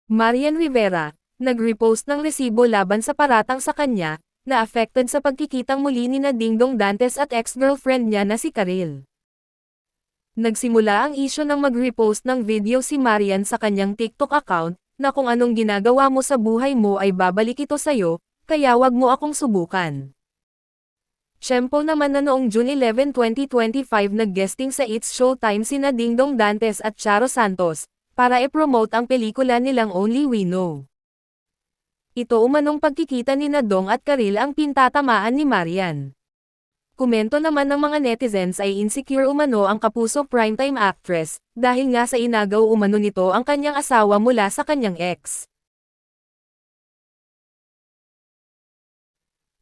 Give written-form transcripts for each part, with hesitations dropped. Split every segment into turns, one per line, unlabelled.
Marian Rivera, nag-repost ng resibo laban sa paratang sa kanya, na affected sa pagkikitang muli nina Dingdong Dantes at ex-girlfriend niya na si Karil. Nagsimula ang isyu ng mag-repost ng video si Marian sa kanyang TikTok account, na kung anong ginagawa mo sa buhay mo ay babalik ito sa'yo, kaya wag mo akong subukan. Siyempo naman na noong June 11, 2025 nag-guesting sa It's Showtime sina Dingdong Dantes at Charo Santos, para i-promote ang pelikula nilang Only We Know. Ito umanong pagkikita ni Dong at Karil ang pintatamaan ni Marian. Komento naman ng mga netizens ay insecure umano ang kapuso primetime actress, dahil nga sa inagaw umano nito ang kanyang asawa mula sa kanyang ex.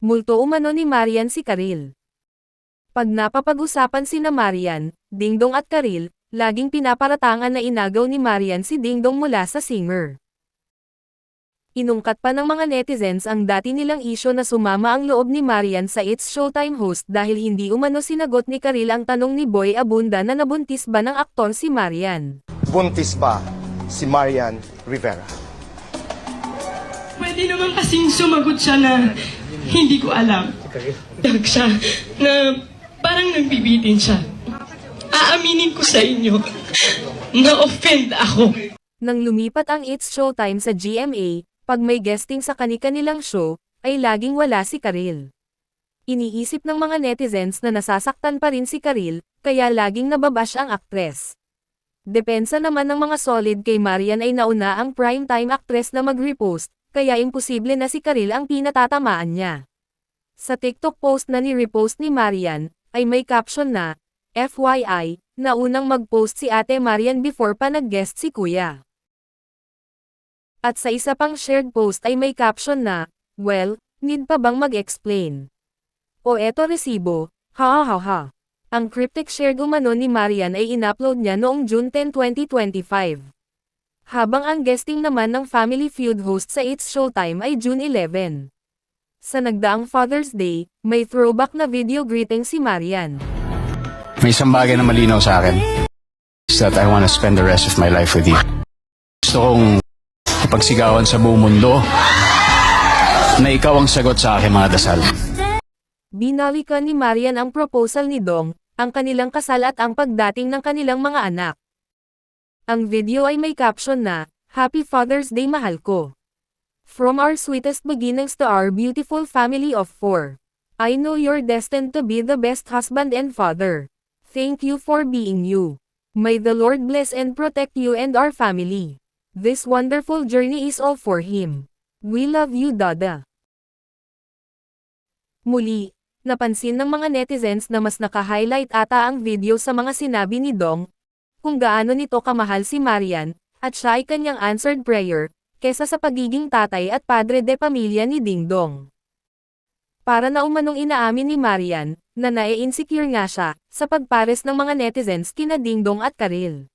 Multo umano ni Marian si Karil. Pag napapag-usapan sina Marian, Dingdong at Karil, laging pinaparatangan na inagaw ni Marian si Dingdong mula sa singer. Inungkat pa ng mga netizens ang dati nilang isyo na sumama ang loob ni Marian sa It's Showtime host dahil hindi umano sinagot ni Karil ang tanong ni Boy Abunda na nabuntis ba ng aktor si Marian.
Buntis ba si Marian Rivera?
Pwede naman kasing sumagot siya na hindi ko alam. Dag siya na parang nagbibitin siya. Aaminin ko sa inyo, na-offend ako.
Nang lumipat ang It's Showtime sa GMA, pag may guesting sa kani-kanilang show, ay laging wala si Karil. Iniisip ng mga netizens na nasasaktan pa rin si Karil, kaya laging nababash ang aktres. Depensa naman ng mga solid kay Marian ay nauna ang primetime actress na mag-repost, kaya imposible na si Karil ang pinatatamaan niya. Sa TikTok post na ni-repost ni Marian, ay may caption na, FYI, na unang mag-post si Ate Marian before pa nag-guest si Kuya. At sa isa pang shared post ay may caption na, well, need pa bang mag-explain? O eto resibo, ha ha ha ha. Ang cryptic shared umano ni Marian ay in-upload niya noong June 10, 2025. Habang ang guesting naman ng Family Feud host sa It's Showtime ay June 11. Sa nagdaang Father's Day, may throwback na video greeting si Marian.
May isang bagay na malinaw sa akin, is that I want to spend the rest of my life with you. Gusto kong ipagsigawan sa buong mundo na ikaw ang sagot sa aking mga dasal.
Binalikan ni Marian ang proposal ni Dong, ang kanilang kasal at ang pagdating ng kanilang mga anak. Ang video ay may caption na, Happy Father's Day mahal ko. From our sweetest beginnings to our beautiful family of 4. I know you're destined to be the best husband and father. Thank you for being you. May the Lord bless and protect you and our family. This wonderful journey is all for Him. We love you, Dada. Muli, napansin ng mga netizens na mas naka-highlight ata ang video sa mga sinabi ni Dong, kung gaano nito kamahal si Marian, at siya ay kanyang answered prayer, kesa sa pagiging tatay at padre de pamilya ni Dingdong. Para na umanong inaamin ni Marian, na nai-insecure nga siya, sa pagpares ng mga netizens kina Dingdong at Karil.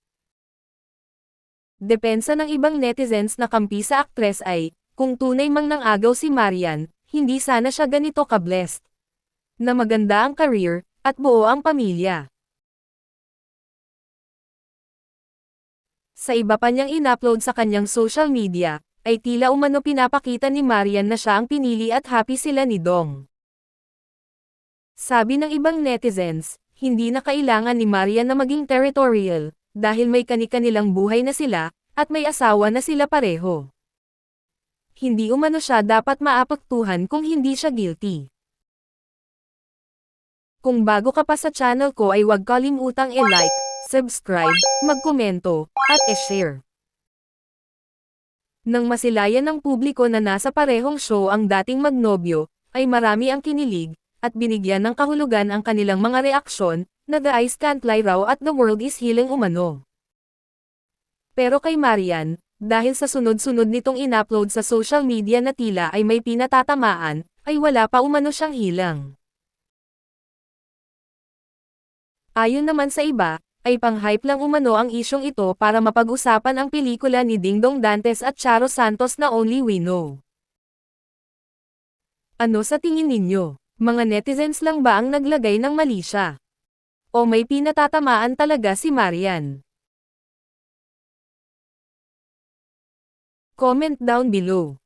Depensa ng ibang netizens na kampi sa aktres ay, kung tunay mang nang-agaw si Marian, hindi sana siya ganito ka-blessed. Na maganda ang career, at buo ang pamilya. Sa iba pa niyang in-upload sa kanyang social media, ay tila umano pinapakita ni Marian na siya ang pinili at happy sila ni Dong. Sabi ng ibang netizens, hindi na kailangan ni Marian na maging territorial, dahil may kani-kanilang buhay na sila, at may asawa na sila pareho. Hindi umano siya dapat maapektuhan kung hindi siya guilty. Kung bago ka pa sa channel ko ay huwag kalimutang i-like, subscribe, magkomento, at i-share. Nang masilayan ng publiko na nasa parehong show ang dating magnobyo, ay marami ang kinilig, at binigyan ng kahulugan ang kanilang mga reaksyon, na The Eyes Can't Lie raw at The World is Healing umano. Pero kay Marian, dahil sa sunod-sunod nitong in-upload sa social media na tila ay may pinatatamaan, ay wala pa umano siyang hilang. Ayon naman sa iba, ay pang-hype lang umano ang isyong ito para mapag-usapan ang pelikula ni Dingdong Dantes at Charo Santos na Only We Know. Ano sa tingin ninyo? Mga netizens lang ba ang naglagay ng mali siya? O may pinatatamaan talaga si Marian? Comment down below.